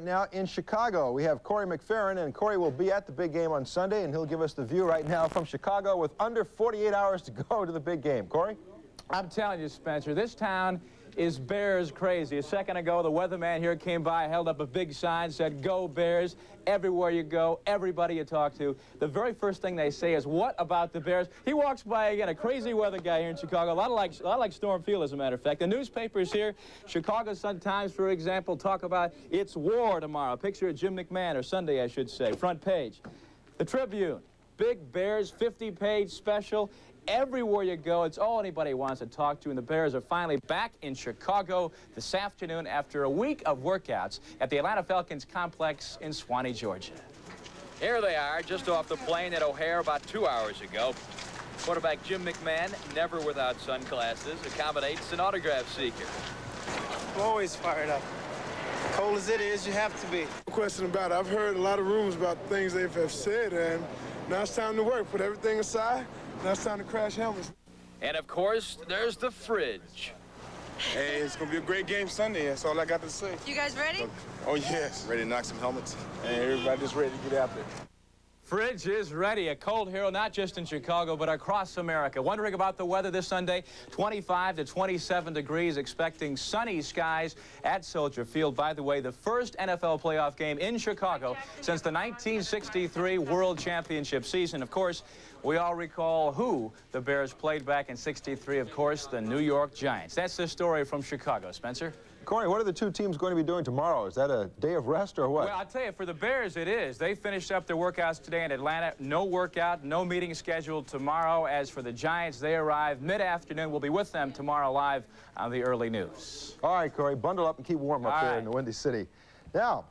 Now in Chicago, we have Corey McFerrin, and Corey will be at the big game on Sunday, and he'll give us the view right now from Chicago with under 48 hours to go to the big game. Corey? I'm telling you, Spencer, this town is Bears crazy. A second ago, the weatherman here came by, held up a big sign, said, "Go Bears." Everywhere you go, everybody you talk to, the very first thing they say is, "What about the Bears?" He walks by again, a crazy weather guy here in Chicago, a lot like Storm Field, as a matter of fact. The newspapers here, Chicago Sun-Times, for example, talk about it's war tomorrow. A picture of Jim McMahon, or Sunday, I should say, front page. The Tribune, big Bears 50-page special. Everywhere you go, it's all anybody wants to talk to, and the Bears are finally back in Chicago this afternoon after a week of workouts at the Atlanta Falcons complex in Swanee, Georgia. Here they are, just off the plane at O'Hare about 2 hours ago. Quarterback Jim McMahon, never without sunglasses, accommodates an autograph seeker. I'm always fired up. Cold as it is, you have to be. No question about it. I've heard a lot of rumors about things they have said, and now it's time to work. Put everything aside. Now it's time to crash helmets. And, of course, there's the fridge. Hey, it's going to be a great game Sunday. That's all I got to say. You guys ready? Oh, yes. Ready to knock some helmets. And everybody just ready to get out there. Fridge is ready, a cold hero not just in Chicago but across America. Wondering about the weather this Sunday, 25 to 27 degrees, expecting sunny skies at Soldier Field. By the way, the first NFL playoff game in Chicago since the 1963 World Championship season. Of course, we all recall who the Bears played back in '63, of course, the New York Giants. That's the story from Chicago. Spencer? Corey, what are the two teams going to be doing tomorrow? Is that a day of rest or what? Well, I'll tell you, for the Bears, it is. They finished up their workouts today in Atlanta. No workout, no meeting scheduled tomorrow. As for the Giants, they arrive mid-afternoon. We'll be with them tomorrow live on the early news. All right, Corey, bundle up and keep warm up there in the Windy City. Now,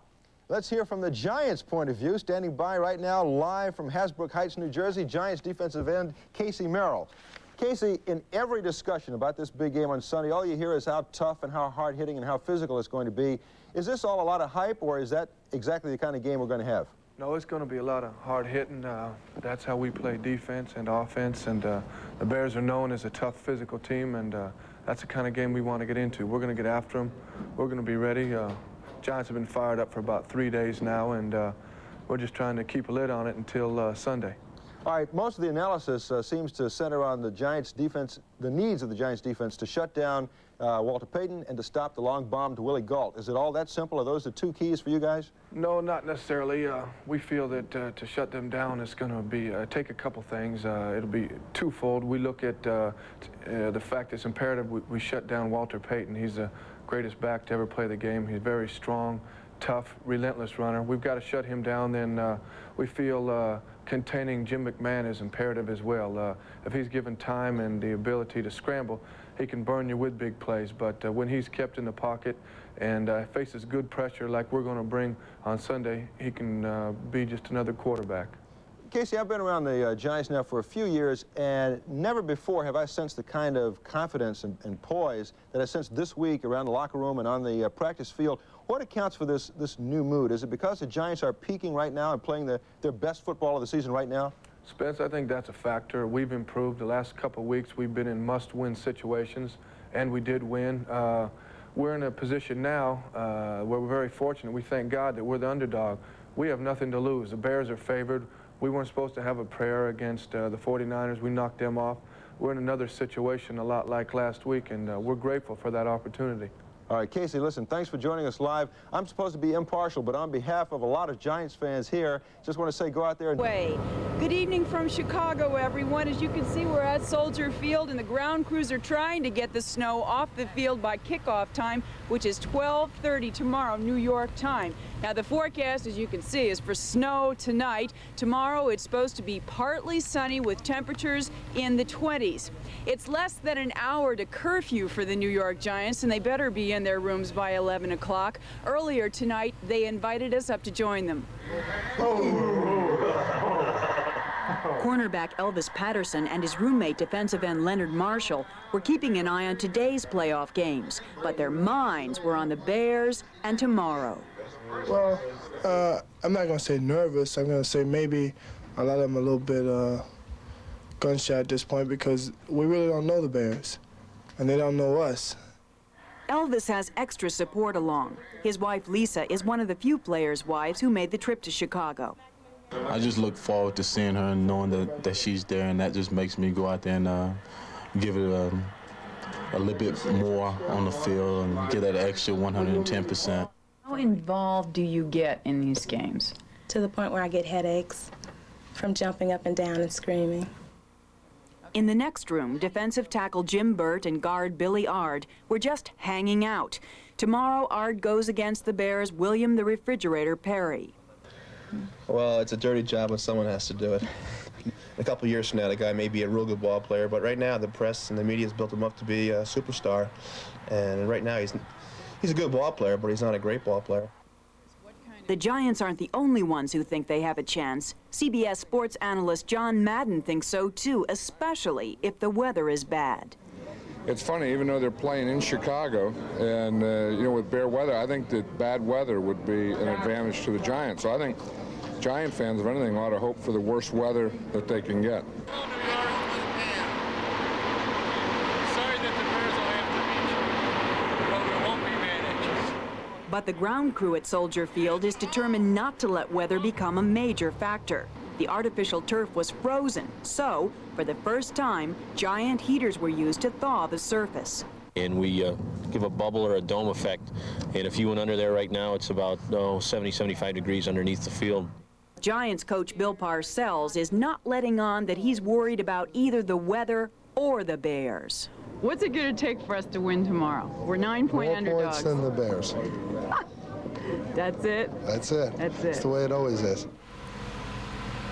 let's hear from the Giants' point of view. Standing by right now, live from Hasbrook Heights, New Jersey, Giants defensive end Casey Merrill. Casey, in every discussion about this big game on Sunday, all you hear is how tough and how hard-hitting and how physical it's going to be. Is this all a lot of hype, or is that exactly the kind of game we're going to have? No, it's going to be a lot of hard-hitting. That's how we play defense and offense, and the Bears are known as a tough physical team, and that's the kind of game we want to get into. We're going to get after them. We're going to be ready. Giants have been fired up for about 3 days now, and we're just trying to keep a lid on it until Sunday. All right, most of the analysis seems to center on the Giants' defense, the needs of the Giants' defense to shut down Walter Payton and to stop the long bomb to Willie Gault. Is it all that simple? Are those the two keys for you guys? No, not necessarily. We feel that to shut them down is going to be take a couple things. It'll be twofold. We look at the fact it's imperative we shut down Walter Payton. He's the greatest back to ever play the game. He's very strong, tough, relentless runner. We've got to shut him down. Then we feel containing Jim McMahon is imperative as well. If he's given time and the ability to scramble, he can burn you with big plays. But when he's kept in the pocket and faces good pressure like we're going to bring on Sunday, he can be just another quarterback. Casey, I've been around the Giants now for a few years, and never before have I sensed the kind of confidence and poise that I sensed this week around the locker room and on the practice field. What accounts for this new mood? Is it because the Giants are peaking right now and playing their best football of the season right now? Spence, I think that's a factor. We've improved. The last couple of weeks we've been in must-win situations, and we did win. We're in a position now where we're very fortunate. We thank God that we're the underdog. We have nothing to lose. The Bears are favored. We weren't supposed to have a prayer against the 49ers. We knocked them off. We're in another situation a lot like last week, and we're grateful for that opportunity. All right, Casey, listen, thanks for joining us live. I'm supposed to be impartial, but on behalf of a lot of Giants fans here, just want to say go out there and... Good evening from Chicago, everyone. As you can see, we're at Soldier Field, and the ground crews are trying to get the snow off the field by kickoff time, which is 12:30 tomorrow, New York time. Now, the forecast, as you can see, is for snow tonight. Tomorrow, it's supposed to be partly sunny with temperatures in the 20s. It's less than an hour to curfew for the New York Giants, and they better be in their rooms by 11 o'clock. Earlier tonight, they invited us up to join them. Cornerback Elvis Patterson and his roommate defensive end Leonard Marshall were keeping an eye on today's playoff games, but their minds were on the Bears and tomorrow. Well, I'm not going to say nervous. I'm going to say maybe a lot of them a little bit gun-shy at this point because we really don't know the Bears, and they don't know us. Elvis has extra support along. His wife, Lisa, is one of the few players' wives who made the trip to Chicago. I just look forward to seeing her and knowing that she's there, and that just makes me go out there and give it a little bit more on the field and get that extra 110%. How involved do you get in these games? To the point where I get headaches from jumping up and down and screaming. In the next room, defensive tackle Jim Burt and guard Billy Ard were just hanging out. Tomorrow, Ard goes against the Bears' William the Refrigerator Perry. Well, it's a dirty job when someone has to do it. A couple years from now, the guy may be a real good ball player, but right now the press and the media has built him up to be a superstar. And right now he's a good ball player, but he's not a great ball player. The Giants aren't the only ones who think they have a chance. CBS sports analyst John Madden thinks so too, especially if the weather is bad. It's funny, even though they're playing in Chicago and, you know, with bare weather, I think that bad weather would be an advantage to the Giants. So I think Giant fans, if anything, ought to hope for the worst weather that they can get. But the ground crew at Soldier Field is determined not to let weather become a major factor. The artificial turf was frozen, so for the first time, giant heaters were used to thaw the surface. And we give a bubble or a dome effect, and if you went under there right now, it's about 70, 75 degrees underneath the field. Giants coach Bill Parcells is not letting on that he's worried about either the weather or the Bears. What's it going to take for us to win tomorrow? We're 9-point underdogs. More points than the Bears. That's it? That's it. That's it. That's the way it always is.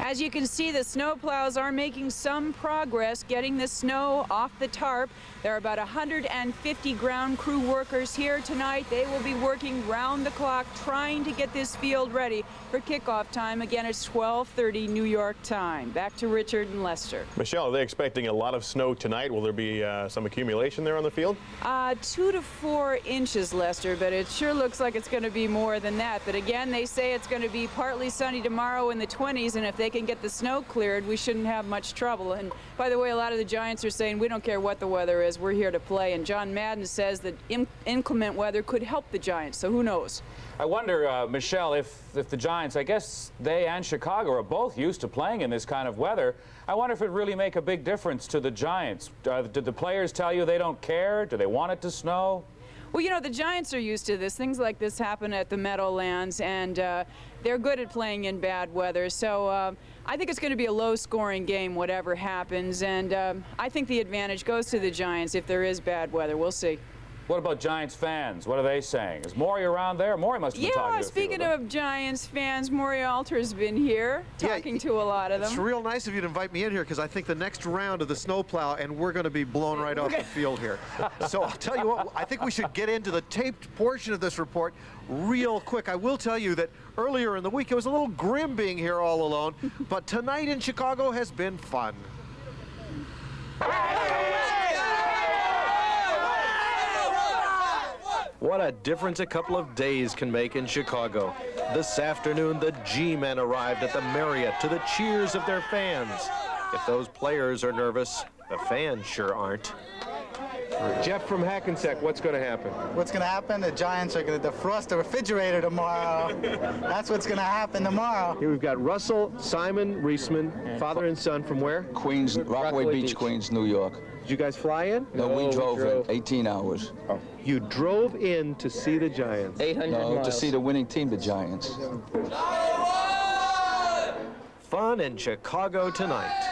As you can see, the snowplows are making some progress getting the snow off the tarp. There are about 150 ground crew workers here tonight. They will be working round the clock trying to get this field ready for kickoff time. Again, it's 12:30 New York time. Back to Richard and Lester. Michelle, are they expecting a lot of snow tonight? Will there be some accumulation there on the field? 2 to 4 inches, Lester, but it sure looks like it's going to be more than that. But again, they say it's going to be partly sunny tomorrow in the 20s, and if they can get the snow cleared, we shouldn't have much trouble. And by the way, a lot of the Giants are saying we don't care what the weather is, we're here to play. And John Madden says that inclement weather could help the Giants, so who knows? I wonder, Michelle, if the Giants, I guess they and Chicago are both used to playing in this kind of weather. I wonder if it really make a big difference to the Giants. Did the players tell you they don't care? Do they want it to snow? Well, you know, the Giants are used to this. Things like this happen at the Meadowlands, and they're good at playing in bad weather. So I think it's going to be a low-scoring game, whatever happens. And I think the advantage goes to the Giants if there is bad weather. We'll see. What about Giants fans? What are they saying? Is Maury around there? Maury must have been talking to a few speaking of Giants fans, Maury Alter's been here talking to a lot of them. It's real nice of you to invite me in here because I think the next round of the snowplow, and we're going to be blown right off the field here. So I'll tell you what, I think we should get into the taped portion of this report real quick. I will tell you that earlier in the week it was a little grim being here all alone, but tonight in Chicago has been fun. What a difference a couple of days can make in Chicago. This afternoon, the G-men arrived at the Marriott to the cheers of their fans. If those players are nervous, the fans sure aren't. Jeff from Hackensack, what's going to happen? What's going to happen? The Giants are going to defrost the refrigerator tomorrow. That's what's going to happen tomorrow. Here we've got Russell, Simon, Reisman, father and son from where? Queens, Rockaway Beach, Queens, New York. Did you guys fly in? No, we drove in 18 hours. Oh. You drove in to see the Giants? 800 miles. To see the winning team, the Giants. Fun in Chicago tonight.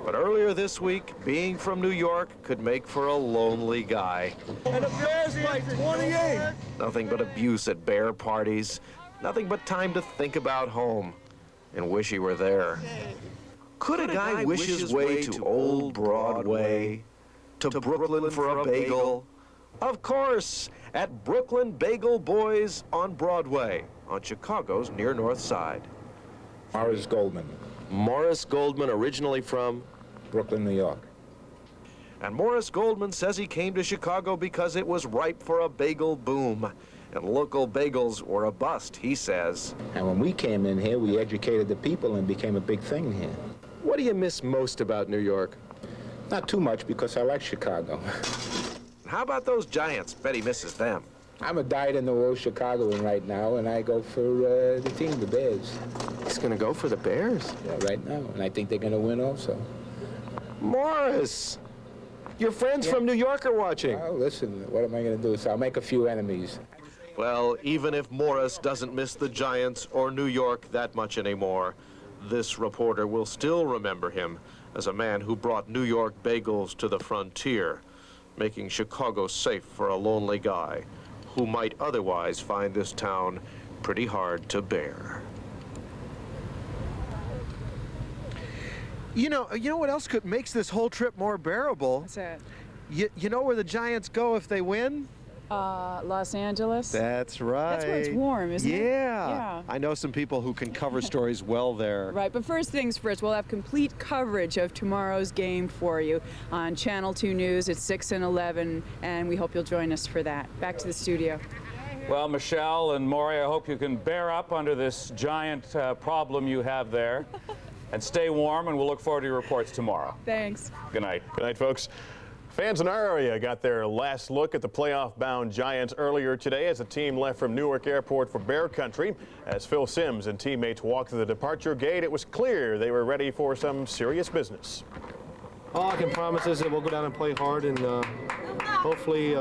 But earlier this week, being from New York could make for a lonely guy. And the Bears by 28. Nothing but abuse at Bear parties. Nothing but time to think about home and wish he were there. Could a guy wish his way to Old Broadway, to Brooklyn for a bagel? Of course, at Brooklyn Bagel Boys on Broadway, on Chicago's near North Side. Morris Goldman. Morris Goldman, originally from Brooklyn, New York. And Morris Goldman says he came to Chicago because it was ripe for a bagel boom. And local bagels were a bust, he says. And when we came in here, we educated the people and became a big thing here. What do you miss most about New York? Not too much, because I like Chicago. How about those Giants? Bet he misses them. I'm a dyed-in-the-wool Chicagoan right now, and I go for the team, the Bears. He's going to go for the Bears? Yeah, right now, and I think they're going to win also. Morris! Your friends from New York are watching. Oh, listen, what am I going to do? So I'll make a few enemies. Well, even if Morris doesn't miss the Giants or New York that much anymore, this reporter will still remember him as a man who brought New York bagels to the frontier, making Chicago safe for a lonely guy who might otherwise find this town pretty hard to bear. You know what else makes this whole trip more bearable? What's that? You know where the Giants go if they win? Los Angeles. That's right. That's where it's warm, isn't it? Yeah. I know some people who can cover stories well there. Right, but first things first, we'll have complete coverage of tomorrow's game for you on Channel 2 News at 6 and 11, and we hope you'll join us for that. Back to the studio. Well, Michelle and Maury, I hope you can bear up under this giant problem you have there. And stay warm, and we'll look forward to your reports tomorrow. Thanks. Good night. Good night, folks. Fans in our area got their last look at the playoff-bound Giants earlier today as the team left from Newark Airport for Bear Country. As Phil Simms and teammates walked through the departure gate, it was clear they were ready for some serious business. All I can promise is that we'll go down and play hard, and hopefully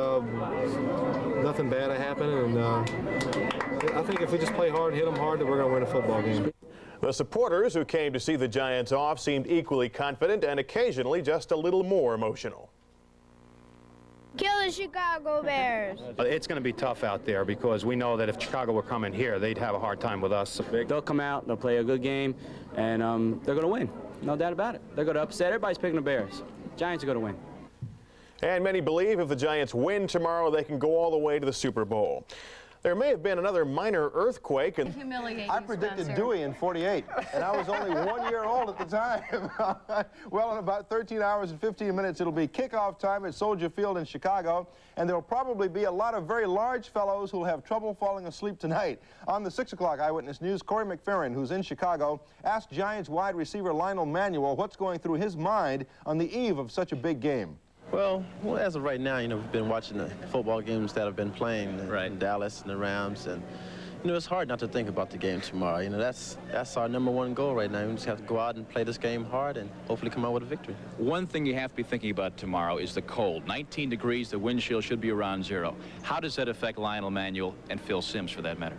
nothing bad will happen. And I think if we just play hard and hit them hard, then we're going to win a football game. The supporters who came to see the Giants off seemed equally confident and occasionally just a little more emotional. Kill the Chicago Bears. It's going to be tough out there because we know that if Chicago were coming here, they'd have a hard time with us. They'll come out, they'll play a good game, and they're going to win. No doubt about it. They're going to upset. Everybody's picking the Bears. Giants are going to win. And many believe if the Giants win tomorrow, they can go all the way to the Super Bowl. There may have been another minor earthquake. And I predicted Dewey in '48, and I was only 1 year old at the time. Well, in about 13 hours and 15 minutes, it'll be kickoff time at Soldier Field in Chicago, and there'll probably be a lot of very large fellows who'll have trouble falling asleep tonight. On the 6 o'clock Eyewitness News, Corey McFerrin, who's in Chicago, asked Giants wide receiver Lionel Manuel what's going through his mind on the eve of such a big game. Well, as of right now, we've been watching the football games that have been playing in Dallas and the Rams, and it's hard not to think about the game tomorrow. That's our #1 goal right now. We just have to go out and play this game hard and hopefully come out with a victory. One thing you have to be thinking about tomorrow is the cold. 19 degrees, the wind chill should be around 0. How does that affect Lionel Manuel and Phil Simms, for that matter?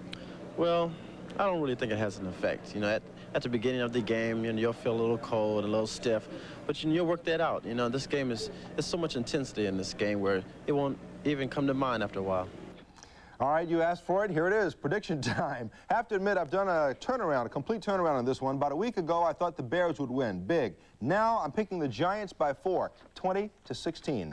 Well, I don't really think it has an effect. At the beginning of the game, you'll feel a little cold, a little stiff, but you'll work that out. This game there's so much intensity in this game where it won't even come to mind after a while. All right, you asked for it. Here it is, prediction time. Have to admit, I've done a complete turnaround on this one. About a week ago, I thought the Bears would win, big. Now, I'm picking the Giants by 4, 20-16.